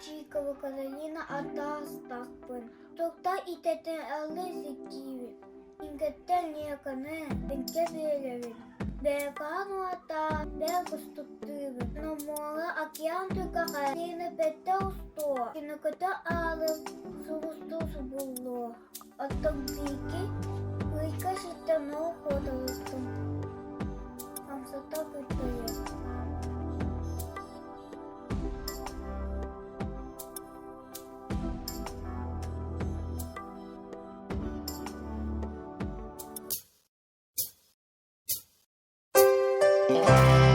Чикова Каролина Атастакпын. Токта итетен аллезикиви. Ингеттен niekane пенкезелевин. Бекануата бекустуттывин. Но мола океантука siinä petaustoa. Киноката аалы сувустусу булло. Оттон пики выйка sitten ноуходалыстым. Амсата кыттая. Yeah.